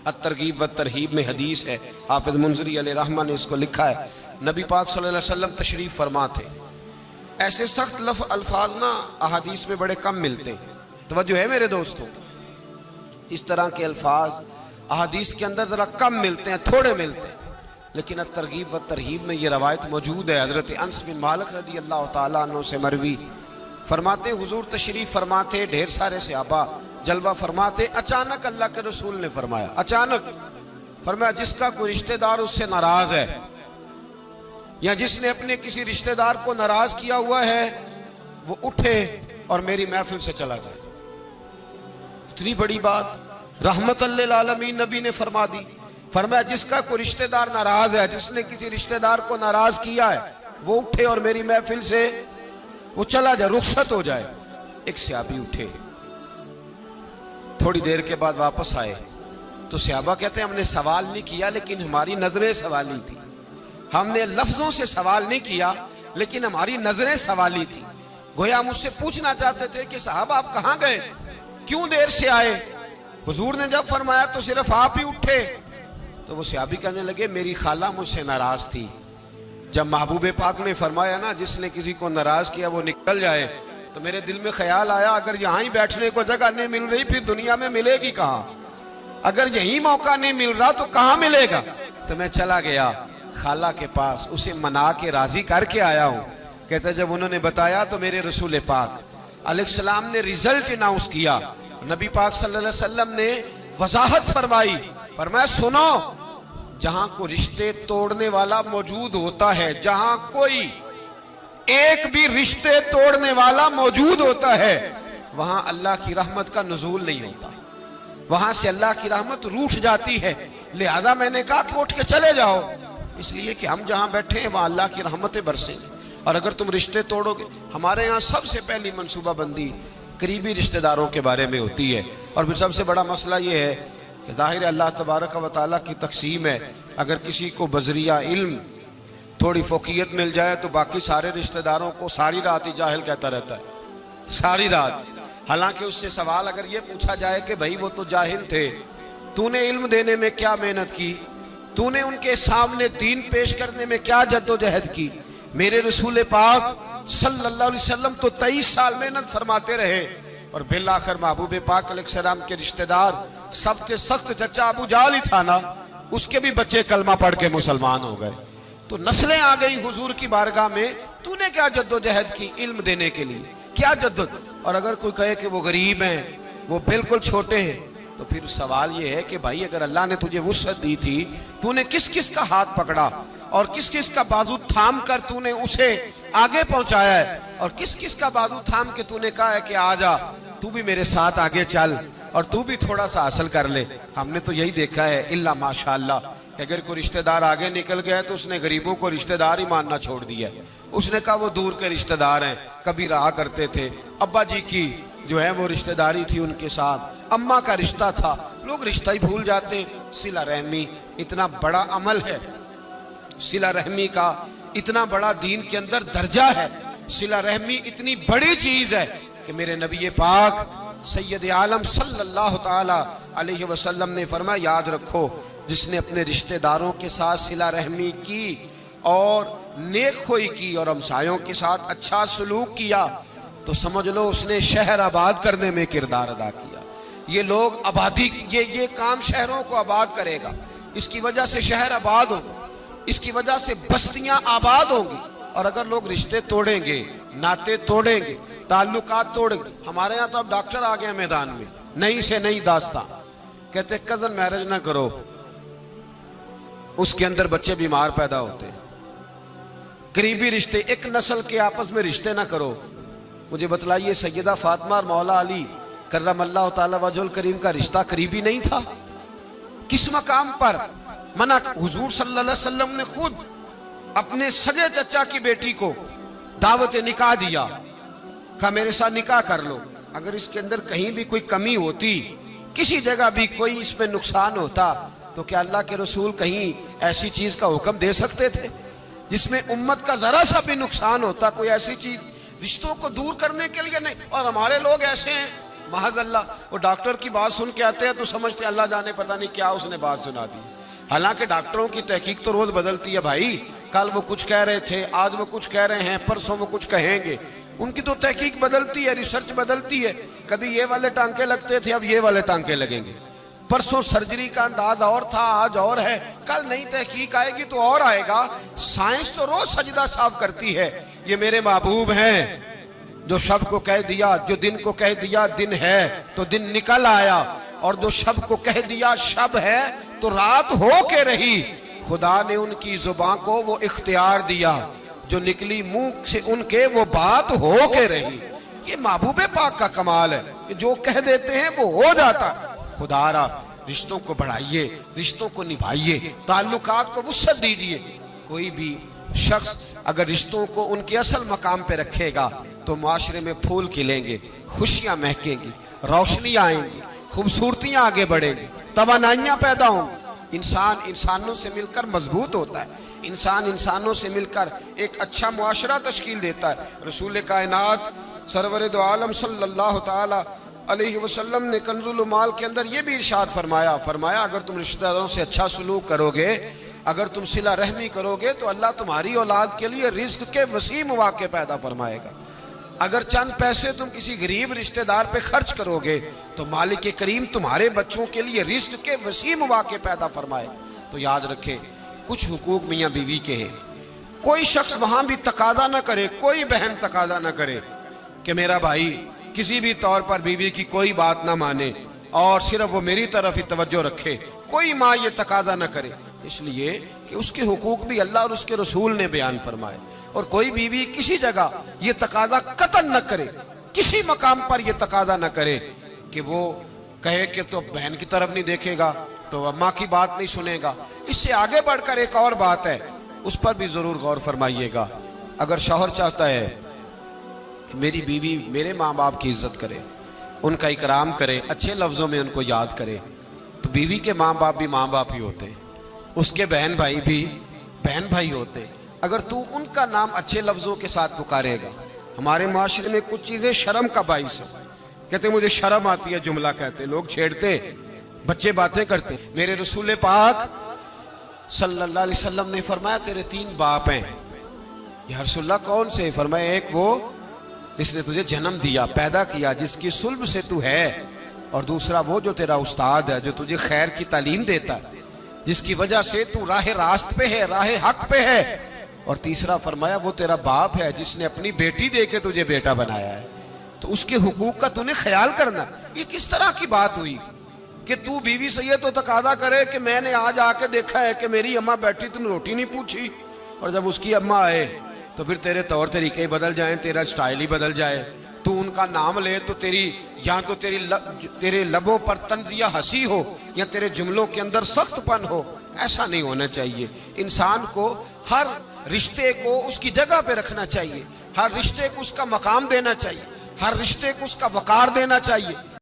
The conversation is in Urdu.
الترغیب والترہیب میں حدیث ہے، حافظ منذری علیہ رحمہ نے اس کو لکھا ہے، نبی پاک صلی اللہ علیہ وسلم تشریف فرما تھے۔ ایسے سخت الفاظ نا احادیث میں بڑے کم ملتے ہیں، توجہ ہے میرے دوستوں، اس طرح کے الفاظ احادیث کے اندر ذرا کم ملتے ہیں، تھوڑے ملتے ہیں، لیکن الترغیب والترہیب میں یہ روایت موجود ہے۔ حضرت انس بن مالک رضی اللہ تعالیٰ عنہ سے مروی، فرماتے حضور تشریف فرماتے، ڈھیر سارے صحابہ جلوہ فرماتے، اچانک اللہ کے رسول نے فرمایا، اچانک فرمایا جس کا کوئی رشتہ دار اس سے ناراض ہے یا جس نے اپنے کسی رشتہ دار کو ناراض کیا ہوا ہے وہ اٹھے اور میری محفل سے چلا جائے۔ اتنی بڑی بات رحمت للعالمین نبی نے فرما دی، فرمایا جس کا کوئی رشتہ دار ناراض ہے، جس نے کسی رشتہ دار کو ناراض کیا ہے وہ اٹھے اور میری محفل سے وہ چلا جائے، رخصت ہو جائے۔ ایک صحابی اٹھے، تھوڑی دیر کے بعد واپس آئے تو صحابہ کہتے ہیں ہم نے سوال نہیں کیا لیکن ہماری نظریں سوالی تھی، ہم نے لفظوں سے سوال نہیں کیا لیکن ہماری نظریں سوالی تھی، گویا مجھ سے پوچھنا چاہتے تھے کہ صاحب آپ کہاں گئے، کیوں دیر سے آئے؟ حضور نے جب فرمایا تو صرف آپ ہی اٹھے۔ تو وہ صحابی کہنے لگے میری خالہ مجھ سے ناراض تھی، جب محبوب پاک نے فرمایا نا جس نے کسی کو ناراض کیا وہ نکل جائے، تو میرے دل میں خیال آیا اگر یہاں ہی بیٹھنے کو جگہ نہیں مل رہی پھر دنیا میں ملے گی کہاں، اگر یہی موقع نہیں مل رہا تو کہاں ملے گا؟ تو میں چلا گیا خالہ کے پاس، اسے منا کے راضی کر کے آیا ہوں۔ کہتے جب انہوں نے بتایا تو میرے رسول پاک علیہ السلام نے ریزلٹ اناؤنس کیا، نبی پاک صلی اللہ علیہ وسلم نے وضاحت فرمائی، فرمایا سنو جہاں کوئی رشتے توڑنے والا موجود ہوتا ہے، جہاں کوئی ایک بھی رشتے توڑنے والا موجود ہوتا ہے وہاں اللہ کی رحمت کا نزول نہیں ہوتا، وہاں سے اللہ کی رحمت روٹھ جاتی ہے۔ لہذا میں نے کہا کہ اٹھ کے چلے جاؤ، اس لیے کہ ہم جہاں بیٹھے ہیں وہاں اللہ کی رحمتیں برسیں گی، اور اگر تم رشتے توڑو گے، ہمارے ہاں سب سے پہلی منصوبہ بندی قریبی رشتہ داروں کے بارے میں ہوتی ہے، اور پھر سب سے بڑا مسئلہ یہ ہے کہ ظاہر اللہ تبارک و تعالیٰ کی تقسیم ہے، اگر کسی کو بذریعہ علم تھوڑی فوقیت مل جائے تو باقی سارے رشتہ داروں کو ساری رات ہی جاہل کہتا رہتا ہے، ساری رات۔ حالانکہ اس سے سوال اگر یہ پوچھا جائے کہ بھائی وہ تو جاہل تھے، تو نے علم دینے میں کیا محنت کی، تو نے ان کے سامنے دین پیش کرنے میں کیا جد و جہد کی؟ میرے رسول پاک صلی اللہ علیہ وسلم تو 23 سال محنت فرماتے رہے، اور بالآخر محبوب پاک علیہ السلام کے رشتہ دار سب سے سخت چچا ابو جہل ہی تھا نا، اس کے بھی بچے کلمہ پڑھ کے مسلمان ہو گئے۔ تو نسلیں آ گئی حضور کی بارگاہ میں، تو نے کیا جد و جہد کی علم دینے کے لیے، کیا جدت؟ اور اگر کوئی کہے کہ وہ غریب ہیں، وہ بالکل چھوٹے ہیں، تو پھر سوال یہ ہے کہ بھائی اگر اللہ نے تجھے وسعت دی تھی، تو نے کس کس کا ہاتھ پکڑا اور کس کس کا بازو تھام کر تو نے اسے آگے پہنچایا ہے، اور کس کس کا بازو تھام کے تو نے کہا ہے کہ آ جا تو بھی میرے ساتھ آگے چل اور تو بھی تھوڑا سا حاصل کر لے۔ ہم نے تو یہی دیکھا ہے الا ماشاءاللہ کہ اگر کوئی رشتہ دار آگے نکل گیا تو اس نے غریبوں کو رشتہ دار ہی ماننا چھوڑ دیا، اس نے کہا وہ دور کے رشتہ دار ہیں، کبھی رہا کرتے تھے، ابا جی کی جو ہے وہ رشتہ داری تھی ان کے ساتھ، اماں کا رشتہ تھا، لوگ رشتہ ہی بھول جاتے ہیں۔ صلہ رحمی اتنا بڑا عمل ہے، صلہ رحمی کا اتنا بڑا دین کے اندر درجہ ہے، صلہ رحمی اتنی بڑی چیز ہے کہ میرے نبی پاک سید عالم صلی اللہ تعالی علیہ وسلم نے فرمایا یاد رکھو جس نے اپنے رشتہ داروں کے ساتھ صلہ رحمی کی اور نیک خوئی کی اور ہمسایوں کے ساتھ اچھا سلوک کیا تو سمجھ لو اس نے شہر آباد کرنے میں کردار ادا کیا۔ یہ لوگ آبادی، یہ کام شہروں کو آباد کرے گا، اس کی وجہ سے شہر آباد ہوگا، اس کی وجہ سے بستیاں آباد ہوں گی۔ اور اگر لوگ رشتے توڑیں گے، ناطے توڑیں گے، تعلقات توڑیں گے، ہمارے ہاں تو اب ڈاکٹر آ گئے میدان میں، نئی سے نئی داستان، کہتے کزن میرج نہ کرو، اس کے اندر بچے بیمار پیدا ہوتے ہیں، قریبی رشتے، ایک نسل کے آپس میں رشتے نہ کرو۔ مجھے بتلائیے سیدہ فاطمہ اور مولا علی کرم اللہ تعالی وجہ الکریم کا رشتہ قریبی نہیں تھا؟ کس مقام پر منع؟ حضور صلی اللہ علیہ وسلم نے خود اپنے سگے چچا کی بیٹی کو دعوت نکاح دیا، کہا میرے ساتھ نکاح کر لو۔ اگر اس کے اندر کہیں بھی کوئی کمی ہوتی، کسی جگہ بھی کوئی اس میں نقصان ہوتا تو کیا اللہ کے رسول کہیں ایسی چیز کا حکم دے سکتے تھے جس میں امت کا ذرا سا بھی نقصان ہوتا؟ کوئی ایسی چیز رشتوں کو دور کرنے کے لیے نہیں۔ اور ہمارے لوگ ایسے ہیں محض اللہ، وہ ڈاکٹر کی بات سن کے آتے ہیں تو سمجھتے اللہ جانے پتہ نہیں کیا اس نے بات سنا دی، حالانکہ ڈاکٹروں کی تحقیق تو روز بدلتی ہے بھائی، کل وہ کچھ کہہ رہے تھے، آج وہ کچھ کہہ رہے ہیں، پرسوں وہ کچھ کہیں گے، ان کی تو تحقیق بدلتی ہے، ریسرچ بدلتی ہے، کبھی یہ والے ٹانکے لگتے تھے اب یہ والے ٹانکے لگیں گے، پرسوں سرجری کا انداز اور تھا آج اور ہے، کل نئی تحقیق آئے گی تو اور آئے گا، سائنس تو روز سجدہ صاف کرتی ہے۔ یہ میرے محبوب ہیں جو شب کو کہہ دیا، جو دن کو کہہ دیا دن ہے تو دن نکل آیا، اور جو شب کو کہہ دیا شب ہے تو رات ہو کے رہی، خدا نے ان کی زبان کو وہ اختیار دیا، جو نکلی منہ سے ان کے وہ بات ہو کے رہی۔ یہ محبوب پاک کا کمال ہے کہ جو کہہ دیتے ہیں وہ ہو جاتا۔ خدا را رشتوں کو بڑھائیے، رشتوں کو نبھائیے، تعلقات کو وسعت دیجیے۔ کوئی بھی شخص اگر رشتوں کو ان کے اصل مقام پہ رکھے گا تو معاشرے میں پھول کھلیں گے، خوشیاں مہکیں گی، روشنیاں آئیں گی، خوبصورتیاں آگے بڑھیں گی، توانائیاں پیدا ہوں گی۔ انسان انسانوں سے مل کر مضبوط ہوتا ہے، انسان انسانوں سے مل کر ایک اچھا معاشرہ تشکیل دیتا ہے۔ رسول کائنات سرور دو عالم صلی اللہ تعالی علیہ وسلم نے کنز المال کے اندر یہ بھی ارشاد فرمایا اگر تم رشتہ داروں سے اچھا سلوک کرو گے، اگر تم صلہ رحمی کرو گے تو اللہ تمہاری اولاد کے لیے رزق کے وسیع مواقع پیدا فرمائے گا۔ اگر چند پیسے تم کسی غریب رشتہ دار پہ خرچ کرو گے تو مالک کریم تمہارے بچوں کے لیے رزق کے وسیع مواقع پیدا فرمائے گا۔ تو یاد رکھے کچھ حقوق میاں بیوی کے ہیں، کوئی شخص وہاں بھی تقاضا نہ کرے، کوئی بہن تقاضا نہ کرے کہ میرا بھائی کسی بھی طور پر بیوی کی کوئی بات نہ مانے اور صرف وہ میری طرف ہی توجہ رکھے، کوئی ماں یہ تقاضا نہ کرے، اس لیے کہ اس کے حقوق بھی اللہ اور اس کے رسول نے بیان فرمائے، اور کوئی بیوی کسی جگہ یہ تقاضا قطعاً نہ کرے، کسی مقام پر یہ تقاضا نہ کرے کہ وہ کہے کہ تو بہن کی طرف نہیں دیکھے گا تو ماں کی بات نہیں سنے گا۔ اس سے آگے بڑھ کر ایک اور بات ہے، اس پر بھی ضرور غور فرمائیے گا۔ اگر شوہر چاہتا ہے کہ میری بیوی میرے ماں باپ کی عزت کرے، ان کا اکرام کرے، اچھے لفظوں میں ان کو یاد کرے، تو بیوی کے ماں باپ بھی ماں باپ ہی ہوتے ہیں، اس کے بہن بھائی بھی بہن بھائی ہوتے ہیں۔ اگر تو ان کا نام اچھے لفظوں کے ساتھ پکارے گا، ہمارے معاشرے میں کچھ چیزیں شرم کا باعث ہے، کہتے مجھے شرم آتی ہے جملہ کہتے، لوگ چھیڑتے، بچے باتیں کرتے۔ میرے رسول پاک صلی اللہ علیہ وسلم نے فرمایا تیرے 3 باپ ہیں۔ یا رسول اللہ کون سے؟ فرمایا ایک وہ جس نے تجھے جنم دیا، پیدا کیا، جس کی صلب سے تو ہے، اور دوسرا وہ جو تیرا استاد ہے، جو تجھے خیر کی تعلیم دیتا ہے، جس کی وجہ سے تو راہ راست پہ ہے، راہ حق پہ ہے، اور تیسرا فرمایا وہ تیرا باپ ہے جس نے اپنی بیٹی دے کے تجھے بیٹا بنایا ہے، تو اس کے حقوق کا تو نے خیال کرنا۔ یہ کس طرح کی بات ہوئی کہ تو بیوی سے یہ تو تقاضا کرے کہ میں نے آج آ کے دیکھا ہے کہ میری اماں بیٹھی، تم روٹی نہیں پوچھی، اور جب اس کی اماں آئے تو پھر تیرے طور طریقے ہی بدل جائیں، تیرا سٹائل ہی بدل جائے، تو ان کا نام لے تو تیرے لبوں پر طنزیہ ہنسی ہو یا تیرے جملوں کے اندر سخت پن ہو، ایسا نہیں ہونا چاہیے۔ انسان کو ہر رشتے کو اس کی جگہ پہ رکھنا چاہیے، ہر رشتے کو اس کا مقام دینا چاہیے، ہر رشتے کو اس کا وقار دینا چاہیے۔